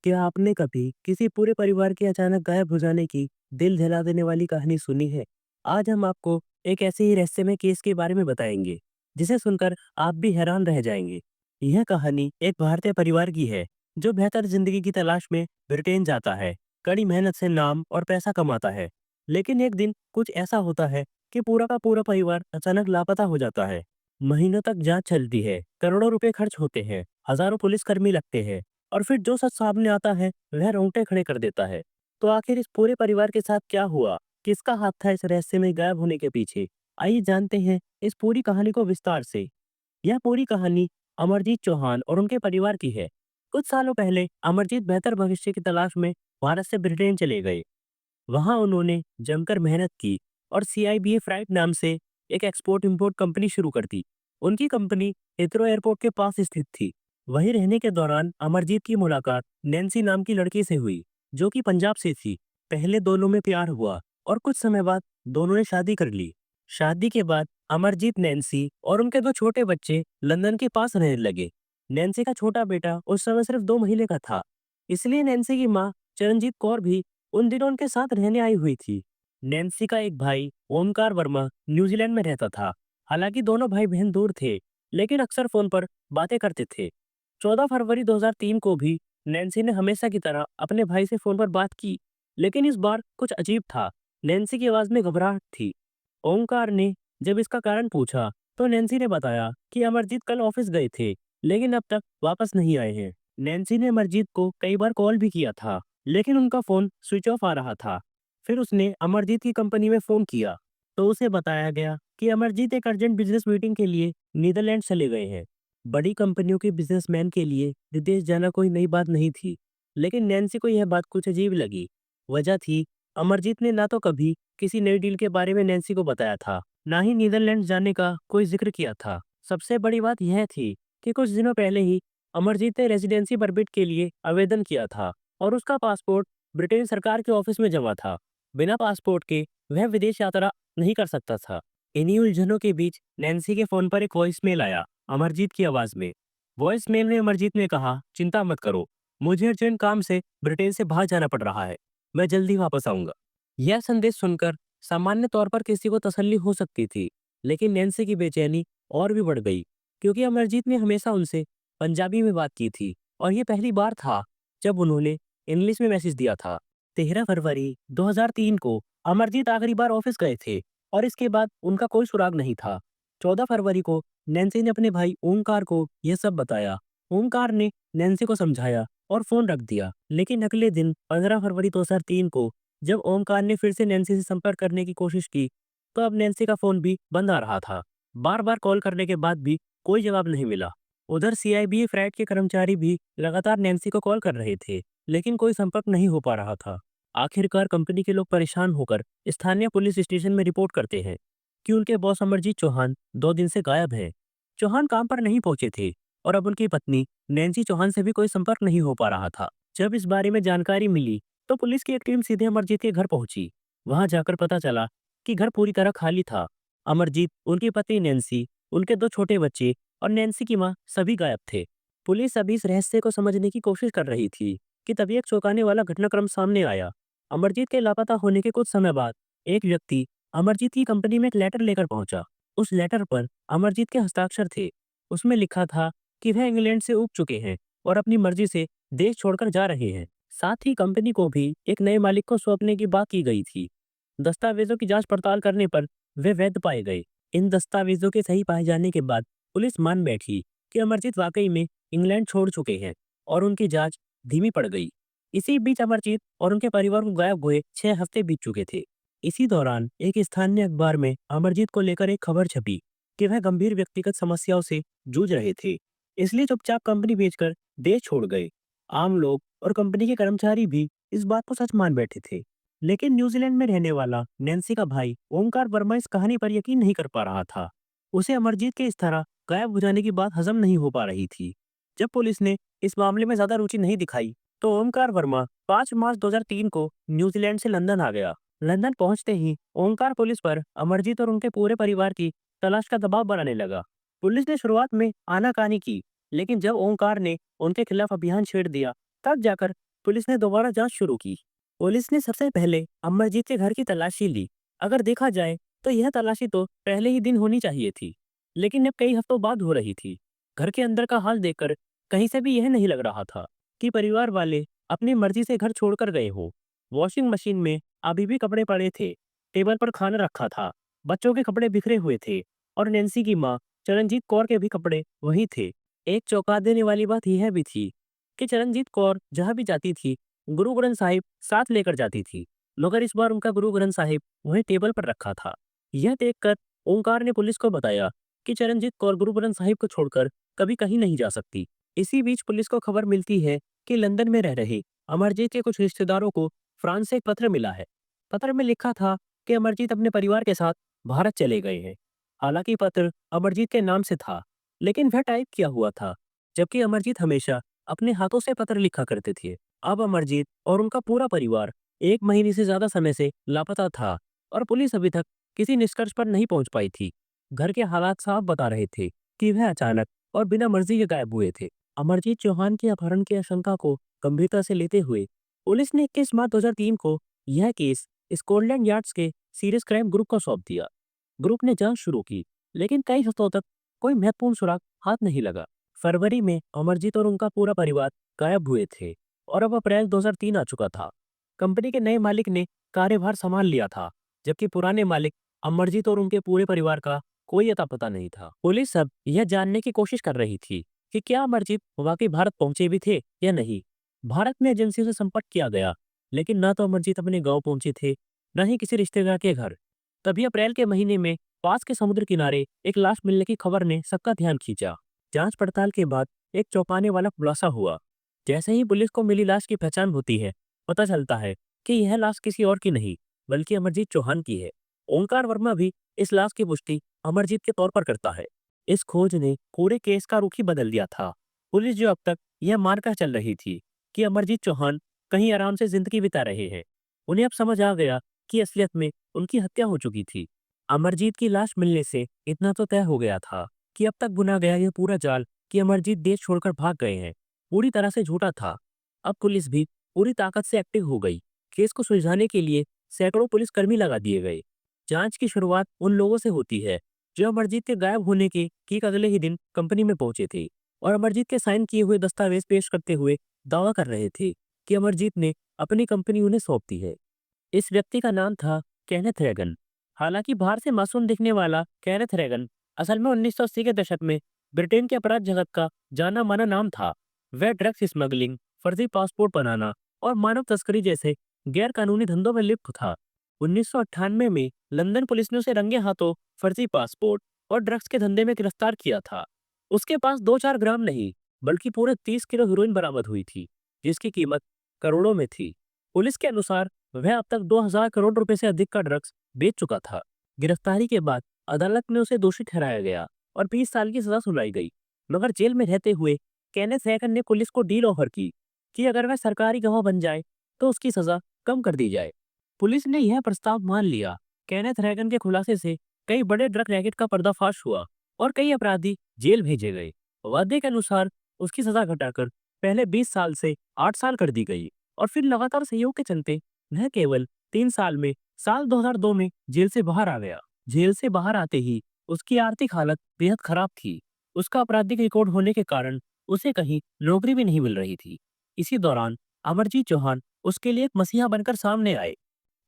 क्या आपने कभी किसी पूरे परिवार के अचानक गायब हो जाने की दिल दहला देने वाली कहानी सुनी है? आज हम आपको एक ऐसे ही रहस्यमय केस के बारे में बताएंगे, जिसे सुनकर आप भी हैरान रह जाएंगे। यह कहानी एक भारतीय परिवार की है, जो बेहतर जिंदगी की तलाश में ब्रिटेन जाता है, कड़ी मेहनत से नाम और पैसा कमाता है। लेकिन एक दिन कुछ ऐसा होता है कि पूरा का पूरा परिवार अचानक लापता हो जाता है। महीनों तक जांच चलती है, करोड़ों रुपए खर्च होते हैं, हजारों पुलिसकर्मी लगते हैं, और फिर जो सच सामने आता है वह रोंगटे खड़े कर देता है। तो आखिर इस पूरे परिवार के साथ क्या हुआ? किसका हाथ था इस रहस्य में गायब होने के पीछे? आइए जानते हैं इस पूरी कहानी को विस्तार से। यह पूरी कहानी अमरजीत चौहान और उनके परिवार की है। कुछ सालों पहले अमरजीत बेहतर भविष्य की तलाश में भारत से ब्रिटेन चले गए। वहां उन्होंने जमकर मेहनत की और सीआईबीए फ्राइट नाम से एक एक्सपोर्ट इंपोर्ट कंपनी शुरू कर दी। उनकी कंपनी हिथरो एयरपोर्ट के पास स्थित थी। वहीं रहने के दौरान अमरजीत की मुलाकात नैन्सी नाम की लड़की से हुई, जो कि पंजाब से थी। पहले दोनों में प्यार हुआ और कुछ समय बाद दोनों ने शादी कर ली। शादी के बाद अमरजीत नैन्सी और उनके दो छोटे बच्चे लंदन के पास रहने लगे। नैन्सी का छोटा बेटा उस समय सिर्फ 2 महीने का था, इसलिए नैन्सी की माँ चरणजीत कौर भी उन दिनों उनके साथ रहने आई हुई थी। नैन्सी का एक भाई ओमकार वर्मा न्यूजीलैंड में रहता था। हालांकि दोनों भाई बहन दूर थे, लेकिन अक्सर फोन पर बातें करते थे। 14 फरवरी 2003 को भी नैन्सी ने हमेशा की तरह अपने भाई से फोन पर बात की, लेकिन इस बार कुछ अजीब था। नैन्सी की आवाज में घबराहट थी। ओमकार ने जब इसका कारण पूछा, तो नैन्सी ने बताया कि अमरजीत कल ऑफिस गए थे, लेकिन अब तक वापस नहीं आए हैं। नैन्सी ने अमरजीत को कई बार कॉल भी किया था, लेकिन उनका फोन स्विच ऑफ आ रहा था। फिर उसने अमरजीत की कंपनी में फोन किया, तो उसे बताया गया कि अमरजीत एक अर्जेंट बिजनेस मीटिंग के लिए नीदरलैंड चले गए हैं। बड़ी कंपनियों के बिजनेसमैन के लिए विदेश जाना कोई नई बात नहीं थी, लेकिन नैन्सी को यह बात कुछ अजीब लगी। वजह थी, अमरजीत ने ना तो कभी किसी नई डील के बारे में नैन्सी को बताया था, ना ही नीदरलैंड जाने का कोई जिक्र किया था। सबसे बड़ी बात यह थी कि कुछ दिनों पहले ही अमरजीत ने रेजिडेंसी परमिट के लिए आवेदन किया था, और उसका पासपोर्ट ब्रिटेन सरकार के ऑफिस में जमा था। बिना पासपोर्ट के वह विदेश यात्रा नहीं कर सकता था। इन्हीं उलझनों के बीच नैन्सी के फोन पर एक वॉइसमेल आया, अमरजीत की आवाज में। वॉइसमेल में अमरजीत ने कहा, चिंता मत करो, मुझे अर्जेंट काम से ब्रिटेन से बाहर जाना पड़ रहा है, मैं जल्दी वापस आऊंगा। यह संदेश सुनकर सामान्य तौर पर किसी को तसल्ली हो सकती थी, लेकिन नैन्सी की बेचैनी और भी बढ़ गई, क्योंकि अमरजीत ने हमेशा उनसे पंजाबी में बात की थी, और ये पहली बार था जब उन्होंने इंग्लिश में मैसेज दिया था। 13 फरवरी 2003 को अमरजीत आखिरी बार ऑफिस गए थे, और इसके बाद उनका कोई सुराग नहीं था। 14 फरवरी को नैन्सी ने अपने भाई ओमकार को यह सब बताया। ओमकार ने नैन्सी को समझाया और फोन रख दिया। लेकिन अगले दिन 15 फरवरी 2003 को जब ओमकार ने फिर से नैन्सी से संपर्क करने की कोशिश की, तो अब नैन्सी का फोन भी बंद आ रहा था। बार बार कॉल करने के बाद भी कोई जवाब नहीं मिला। उधर सीआईबीए फ्लैट के कर्मचारी भी लगातार नैन्सी को कॉल कर रहे थे, लेकिन कोई संपर्क नहीं हो पा रहा था। आखिरकार कंपनी के लोग परेशान होकर स्थानीय पुलिस स्टेशन में रिपोर्ट करते हैं कि उनके बॉस अमरजीत चौहान 2 दिन से गायब हैं। चौहान काम पर नहीं पहुंचे थे, और अब उनकी पत्नी नैन्सी चौहान से भी कोई संपर्क नहीं हो पा रहा था। जब इस बारे में जानकारी मिली, तो पुलिस की एक टीम सीधे अमरजीत के घर पहुंची। वहां जाकर पता चला कि घर पूरी तरह खाली था। अमरजीत, उनकी पत्नी नैन्सी, उनके 2 छोटे बच्चे और नैन्सी की मां सभी गायब थे। पुलिस अभी इस रहस्य को समझने की कोशिश कर रही थी कि तभी एक चौंकाने वाला घटनाक्रम सामने आया। अमरजीत के लापता होने के कुछ समय बाद एक व्यक्ति अमरजीत की कंपनी में एक लेटर लेकर पहुंचा। उस लेटर पर अमरजीत के हस्ताक्षर थे। उसमें लिखा था कि वह इंग्लैंड से ऊब चुके हैं और अपनी मर्जी से देश छोड़कर जा रहे हैं। साथ ही कंपनी को भी एक नए मालिक को सौंपने की बात की गई थी। दस्तावेजों की जांच पड़ताल करने पर वे वैध पाए गए। इन दस्तावेजों के सही पाए जाने के बाद पुलिस मान बैठी कि अमरजीत वाकई में इंग्लैंड छोड़ चुके हैं, और उनकी जांच धीमी पड़ गई। इसी बीच अमरजीत और उनके परिवार को गायब हुए 6 हफ्ते बीत चुके थे। इसी दौरान एक स्थानीय अखबार में अमरजीत को लेकर एक खबर छपी कि वह गंभीर व्यक्तिगत समस्याओं से जूझ रहे थे, इसलिए चुपचाप कंपनी बेचकर देश छोड़ गए। आम लोग और कंपनी के कर्मचारी भी इस बात को सच मान बैठे थे, लेकिन न्यूजीलैंड में रहने वाला नैन्सी का भाई ओमकार वर्मा इस कहानी पर यकीन नहीं कर पा रहा था। उसे अमरजीत के इस तरह गायब हो जाने की बात हजम नहीं हो पा रही थी। जब पुलिस ने इस मामले में ज्यादा रुचि नहीं दिखाई, तो ओमकार वर्मा 5 मार्च 2003 को न्यूजीलैंड से लंदन आ गया। लंदन पहुंचते ही ओमकार पुलिस पर अमरजीत और उनके पूरे परिवार की तलाश का दबाव बनाने लगा। पुलिस ने शुरुआत में आनाकानी की, लेकिन जब ओमकार ने उनके खिलाफ अभियान छेड़ दिया, तब जाकर पुलिस ने दोबारा जांच शुरू की। पुलिस ने सबसे पहले अमरजीत के घर की तलाशी ली। अगर देखा जाए तो यह तलाशी तो पहले ही दिन होनी चाहिए थी, लेकिन अब कई हफ्तों बाद हो रही थी। घर के अंदर का हाल देखकर कहीं से भी यह नहीं लग रहा था कि परिवार वाले अपनी मर्जी से घर छोड़कर गए हो। वॉशिंग मशीन में अभी भी कपड़े पड़े थे, टेबल पर खाना रखा था, बच्चों के कपड़े बिखरे हुए थे और नैन्सी की माँ चरणजीत कौर के भी कपड़े वही थे। एक चौंका देने वाली बात यह भी थी कि चरणजीत कौर जहाँ भी जाती थी, गुरु ग्रंथ साहिब साथ लेकर जाती थी, मगर इस बार उनका गुरु ग्रंथ साहिब वहीं टेबल पर रखा था। यह देखकर ओंकार ने पुलिस को बताया कि चरणजीत कौर गुरु ग्रंथ साहिब को छोड़कर कभी कहीं नहीं जा सकती। इसी बीच पुलिस को खबर मिलती है कि लंदन में रह रहे अमरजीत के कुछ रिश्तेदारों को फ्रांस से एक पत्र मिला है। पत्र में लिखा था कि अमरजीत अपने परिवार के साथ भारत चले गए हैं। हालांकि पत्र अमरजीत के नाम से था, लेकिन वह टाइप किया हुआ था, जबकि अमरजीत हमेशा अपने हाथों से पत्र लिखा करते थे। अब अमरजीत और उनका पूरा परिवार 1 महीने से ज्यादा समय से लापता था और पुलिस अभी तक किसी निष्कर्ष पर नहीं पहुंच पाई थी। घर के हालात साफ बता रहे थे कि वह अचानक और बिना मर्जी के गायब हुए थे। अमरजीत चौहान के अपहरण की आशंका को गंभीरता से लेते हुए पुलिस ने 21 मार्च 2003 को यह केस स्कॉटलैंड यार्ड्स के सीरियस क्राइम ग्रुप को सौंप दिया। ग्रुप ने जांच शुरू की, लेकिन कई हफ्तों तक कोई महत्वपूर्ण सुराग हाथ नहीं लगा। फरवरी में अमरजीत और उनका पूरा परिवार गायब हुए थे और अब अप्रैल 2003 आ चुका था। कंपनी के नए मालिक ने कार्यभार संभाल लिया था, जबकि पुराने मालिक अमरजीत और उनके पूरे परिवार का कोई अता पता नहीं था। पुलिस अब यह जानने की कोशिश कर रही थी कि क्या अमरजीत वाकई भारत पहुंचे भी थे या नहीं। भारत में एजेंसियों से संपर्क किया गया, लेकिन न तो अमरजीत अपने गांव पहुंचे थे, न ही किसी रिश्तेदार के घर। तभी अप्रैल के महीने में पास के समुद्र किनारे एक लाश मिलने की खबर ने सबका ध्यान खींचा। जांच पड़ताल के बाद एक चौंकाने वाला खुलासा हुआ। जैसे ही पुलिस को मिली लाश की पहचान होती है, पता चलता है कि यह लाश किसी और की नहीं, बल्कि अमरजीत चौहान की है। ओंकार वर्मा भी इस लाश की पुष्टि अमरजीत के तौर पर करता है। इस खोज ने पूरे केस का रुख ही बदल दिया था। पुलिस जो अब तक यह मानकर चल रही थी कि अमरजीत चौहान कहीं आराम से जिंदगी बिता रहे हैं, उन्हें अब समझ आ गया कि असलियत में उनकी हत्या हो चुकी थी। अमरजीत की लाश मिलने से इतना तो तय हो गया था कि अब तक बुना गया यह पूरा जाल कि अमरजीत देश छोड़कर भाग गए हैं, पूरी तरह से झूठा था। अब पुलिस भी पूरी ताकत से एक्टिव हो गई। केस को सुलझाने के लिए सैकड़ों पुलिसकर्मी लगा दिए गए। जांच की शुरुआत उन लोगों से होती है जो अमरजीत के गायब होने के ठीक अगले ही दिन कंपनी में पहुंचे थे और अमरजीत के साइन किए हुए दस्तावेज पेश करते हुए दावा कर रहे थे कि अमरजीत ने अपनी कंपनी उन्हें सौंप दी है। इस व्यक्ति का नाम था केनेथ रेगन। हालांकि बाहर से मासूम दिखने वाला केनेथ रेगन असल में 1980 के दशक में ब्रिटेन के अपराध जगत का जाना माना नाम था। वह ड्रग्स स्मगलिंग, फर्जी पासपोर्ट बनाना और मानव तस्करी जैसे गैर कानूनी धंधों में लिप्त था। 1998 में लंदन पुलिस ने उसे रंगे हाथों फर्जी पासपोर्ट और ड्रग्स के धंधे में गिरफ्तार किया था। उसके पास 2-4 ग्राम नहीं, बल्कि पूरे 30 किलो हेरोइन बरामद हुई थी, जिसकी कीमत करोड़ों में थी। पुलिस के अनुसार वह अब तक 2000 करोड़ रुपए से अधिक का ड्रग्स बेच चुका था। गिरफ्तारी के बाद अदालत में उसे दोषी ठहराया गया और 20 साल की सजा सुनाई गई। मगर जेल में रहते हुए केनेथ रेगन ने पुलिस को डील ऑफर की कि अगर वह सरकारी गवाह बन जाए तो उसकी सजा कम कर दी जाए। पुलिस ने यह प्रस्ताव मान लिया। केनेथ रेगन के खुलासे से कई बड़े ड्रग रैकेट का पर्दाफाश हुआ और कई अपराधी जेल भेजे गए। वादे के अनुसार उसकी सजा घटाकर पहले 20 साल से 8 साल कर दी गई और फिर लगातार सहयोग के चलते वह केवल 3 साल में साल 2002 में जेल से बाहर आ गया। जेल से बाहर आते ही उसकी आर्थिक हालत बेहद खराब थी। उसका आपराधिक रिकॉर्ड होने के कारण उसे कहीं नौकरी भी नहीं मिल रही थी। इसी दौरान अमरजीत चौहान उसके लिए एक मसीहा बनकर सामने आए।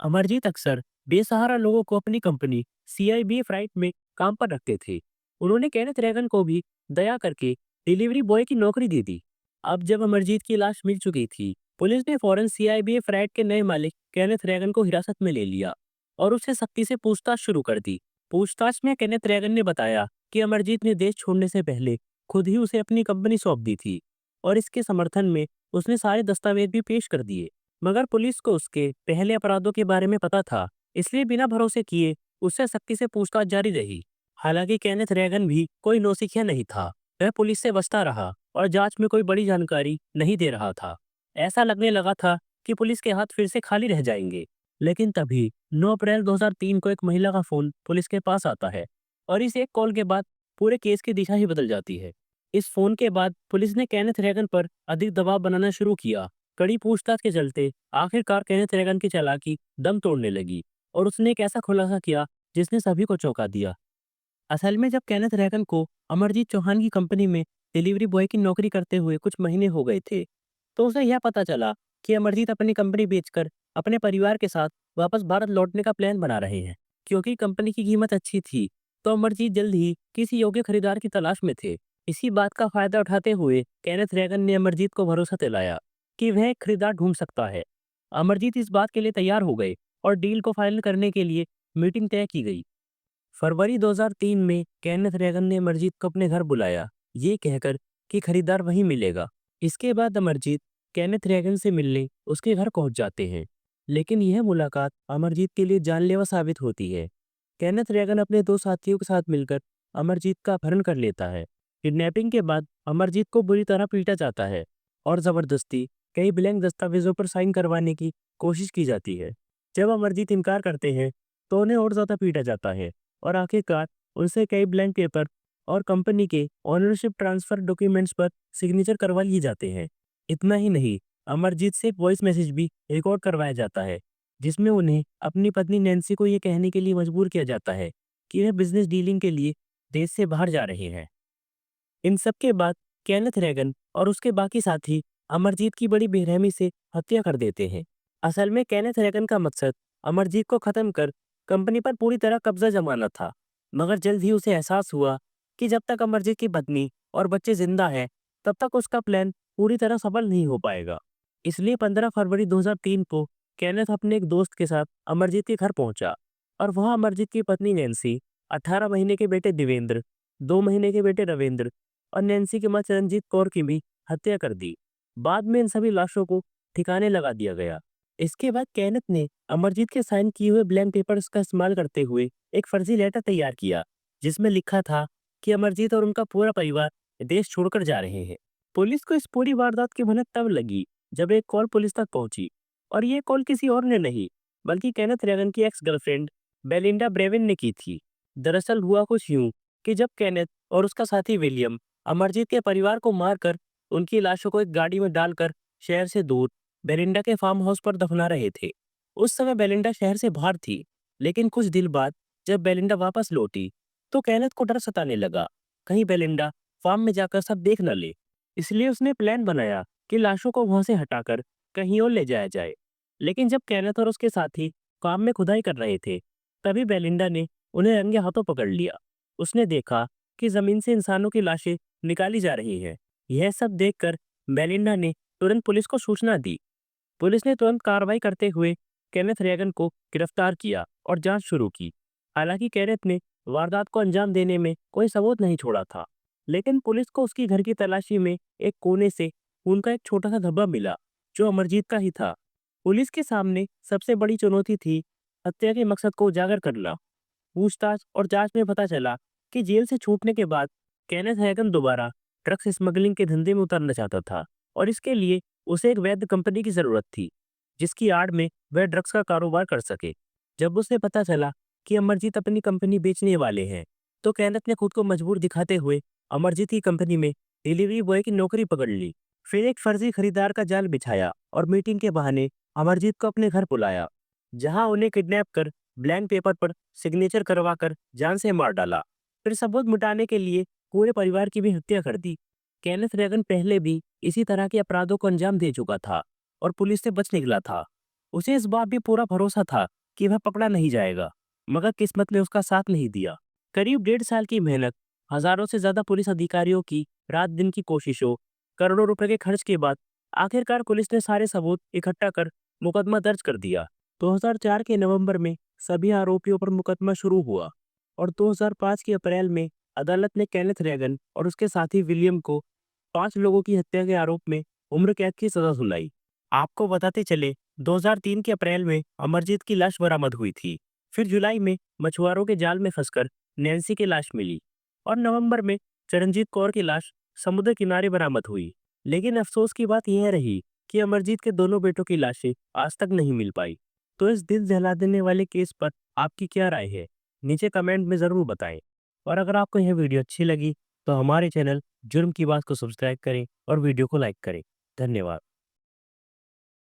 अमरजीत अक्सर बेसहारा लोगों को अपनी कंपनी सीआईबी फ्राइट में काम पर रखते थे। उन्होंने केनेथ रेगन को भी दया करके डिलीवरी बॉय की नौकरी दे दी। अब जब अमरजीत की लाश मिल चुकी थी, पुलिस ने फौरन सीआईबी फ्राइट के नए मालिक केनेथ रेगन को हिरासत में ले लिया और उससे सख्ती से पूछताछ शुरू कर दी। पूछताछ में केनेथ रेगन ने बताया कि अमरजीत ने देश छोड़ने से पहले खुद ही उसे अपनी कंपनी सौंप दी थी और इसके समर्थन में उसने सारे दस्तावेज भी पेश कर दिए। मगर पुलिस को उसके पहले अपराधों के बारे में पता था, इसलिए बिना भरोसे किए उससे सख्ती से पूछताछ जारी रही। हालांकि केनेथ रेगन भी कोई नौसिखिया नहीं था। वह पुलिस से बचता रहा और जांच में कोई बड़ी जानकारी नहीं दे रहा था। ऐसा लगने लगा था कि पुलिस के हाथ फिर से खाली रह जाएंगे। लेकिन तभी 9 अप्रैल 2003 को एक महिला का फोन पुलिस के पास आता है और इस एक कॉल के बाद पूरे केस की दिशा ही बदल जाती है। इस फोन के बाद पुलिस ने केनेथ रेगन पर अधिक दबाव बनाना शुरू किया। कड़ी पूछताछ के चलते आखिरकार केनेथ रेगन की चालाकी दम तोड़ने लगी और उसने एक ऐसा खुलासा किया जिसने सभी को चौंका दिया। असल में जब केनेथ रेगन को अमरजीत चौहान की कंपनी में डिलीवरी बॉय की नौकरी करते हुए कुछ महीने हो गए थे, तो उसे यह पता चला कि अमरजीत अपनी कंपनी बेचकर अपने परिवार के साथ वापस भारत लौटने का प्लान बना रहे हैं। क्योंकि कंपनी की कीमत अच्छी थी, तो अमरजीत जल्द ही किसी योग्य खरीदार की तलाश में थे। इसी बात का फायदा उठाते हुए केनेथ रेगन ने अमरजीत को भरोसा दिलाया कि वह एक खरीदार ढूंढ सकता है। अमरजीत इस बात के लिए तैयार हो गए और डील को फाइनल करने के लिए मीटिंग तय की गई। फरवरी 2003 में केनेथ रेगन ने अमरजीत को अपने घर बुलाया, ये कहकर कि खरीदार वहीं मिलेगा। इसके बाद अमरजीत केनेथ रेगन से मिलने उसके घर पहुंच जाते हैं, लेकिन यह मुलाकात अमरजीत के लिए जानलेवा साबित होती है। केनेथ रेगन अपने दो साथियों के साथ मिलकर अमरजीत का अपहरण कर लेता है। किडनैपिंग के बाद अमरजीत को बुरी तरह पीटा जाता है और जबरदस्ती कई ब्लैंक दस्तावेजों पर साइन करवाने की कोशिश की जाती है। जब अमरजीत इनकार करते हैं, तो उन्हें और ज्यादा पीटा जाता है और आखिरकार उनसे कई ब्लैंक पेपर और कंपनी के ओनरशिप ट्रांसफर डॉक्यूमेंट्स पर सिग्नेचर करवा लिए जाते हैं। इतना ही नहीं, अमरजीत से एक वॉइस मैसेज भी रिकॉर्ड करवाया जाता है, जिसमें उन्हें अपनी पत्नी नैन्सी को ये कहने के लिए मजबूर किया जाता है कि वे बिजनेस डीलिंग के लिए देश से बाहर जा रहे हैं। इन सब के बाद केनेथ रेगन और उसके बाकी साथी अमरजीत की बड़ी बेरहमी से हत्या कर देते हैं। असल में केनेथ रेगन का मकसद अमरजीत को खत्म कर कंपनी पर पूरी तरह कब्जा जमाना था, मगर जल्द ही उसे एहसास हुआ कि जब तक अमरजीत की पत्नी और बच्चे जिंदा हैं, तब तक उसका प्लान पूरी तरह सफल नहीं हो पाएगा। इसलिए 15 फरवरी 2003 को केनेथ अपने एक दोस्त के साथ अमरजीत के घर पहुंचा और वहां अमरजीत की पत्नी नैन्सी, 18 महीने के बेटे देवेंद्र, 2 महीने के बेटे रविंद्र और नैन्सी की मां चरणजीत कौर की भी हत्या कर दी। बाद में इन सभी लाशों को ठिकाने लगा दिया गया। इसके बाद केनेथ ने अमरजीत के साइन किए हुए ब्लैंक पेपर्स का इस्तेमाल करते हुए एक फर्जी लेटर तैयार किया, जिसमें लिखा था कि अमरजीत और उनका पूरा परिवार देश छोड़कर जा रहे हैं। पुलिस को इस पूरी वारदात की भनक तब लगी जब एक कॉल पुलिस तक पहुंची, और ये कॉल किसी और ने नहीं बल्कि केनेथ रेगन की एक्स गर्लफ्रेंड बेलिंडा ब्रेविन ने की थी। दरअसल हुआ कुछ यूं कि जब केनेथ और उसका साथी विलियम अमरजीत के परिवार को मारकर उनकी लाशों को एक गाड़ी में डालकर शहर से दूर बेलिंडा के फार्म हाउस पर दफना रहे थे। उस समय बेलिंडा शहर से बाहर थी, लेकिन कुछ दिन बाद जब बेलिंडा वापस लौटी, तो केनेथ को डर सताने लगा, कहीं बेलिंडा फार्म में जाकर सब देख न ले। इसलिए उसने प्लान बनाया कि लाशों को वहां से हटाकर कहीं और ले जाया जाए। लेकिन जब केनेथ और उसके साथी फार्म में खुदाई कर रहे थे, तभी बेलिंडा ने उन्हें रंगे हाथों पकड़ लिया। उसने देखा कि जमीन से इंसानों की लाशें निकाली जा रही हैं। यह सब देखकर बेलिंडा ने तुरंत पुलिस को सूचना दी। पुलिस ने तुरंत कार्रवाई करते हुए केनेथ रेगन को गिरफ्तार किया और जांच शुरू की। हालांकि केनेथ ने वारदात को अंजाम देने में कोई सबूत नहीं छोड़ा था, लेकिन पुलिस को उसकी घर की तलाशी में एक कोने से खून का एक छोटा सा धब्बा मिला, जो अमरजीत का ही था। पुलिस के सामने सबसे बड़ी चुनौती थी हत्या के मकसद को उजागर करना। पूछताछ और जांच में पता चला कि जेल से छूटने के बाद केनेथ हैगन दोबारा ड्रग्स स्मगलिंग के धंधे में उतरना चाहता था, और इसके लिए उसे एक वैध कंपनी की जरूरत थी, जिसकी आड़ में वह ड्रग्स का कारोबार कर सके। जब उसे पता चला कि अमरजीत अपनी कंपनी बेचने वाले हैं, तो केनेथ ने खुद को मजबूर दिखाते हुए अमरजीत की कंपनी में डिलीवरी बॉय की नौकरी पकड़ ली। फिर एक फर्जी खरीदार का जाल बिछाया और मीटिंग के बहाने अमरजीत को अपने घर बुलाया, जहां उन्हें किडनैप कर ब्लैंक पेपर पर सिग्नेचर करवाकर जान से मार डाला। फिर सबूत मिटाने के लिए पूरे परिवार की भी हत्या कर दी। केनेथ रेगन पहले भी इसी तरह के अपराधों को अंजाम दे चुका था और पुलिस से बच निकला था। उसे इस बात भी पूरा भरोसा था कि वह पकड़ा नहीं जाएगा, मगर किस्मत ने उसका साथ नहीं दिया। करीब 1.5 साल की मेहनत, हजारों से ज्यादा पुलिस अधिकारियों की रात दिन की कोशिशों, करोड़ों रुपए के खर्च के बाद आखिरकार पुलिस ने सारे सबूत इकट्ठा कर मुकदमा दर्ज कर दिया। 2004 के नवंबर में सभी आरोपियों पर मुकदमा शुरू हुआ और 2005 के अप्रैल में अदालत ने केनेथ रेगन और उसके साथी विलियम को 5 लोगों की हत्या के आरोप में उम्र कैद की सजा सुनाई। आपको बताते चले, 2003 के अप्रैल में अमरजीत की लाश बरामद हुई थी। फिर जुलाई में मछुआरों के जाल में फंसकर नैन्सी की लाश मिली और नवंबर में चरणजीत कौर की लाश समुद्र किनारे बरामद हुई। लेकिन अफसोस की बात यह रही कि अमरजीत के दोनों बेटों की लाशें आज तक नहीं मिल पाई। तो इस दिल दहला देने वाले केस पर आपकी क्या राय है? नीचे कमेंट में ज़रूर बताएं। और अगर आपको यह वीडियो अच्छी लगी, तो हमारे चैनल जुर्म की बात को सब्सक्राइब करें और वीडियो को लाइक करें। धन्यवाद।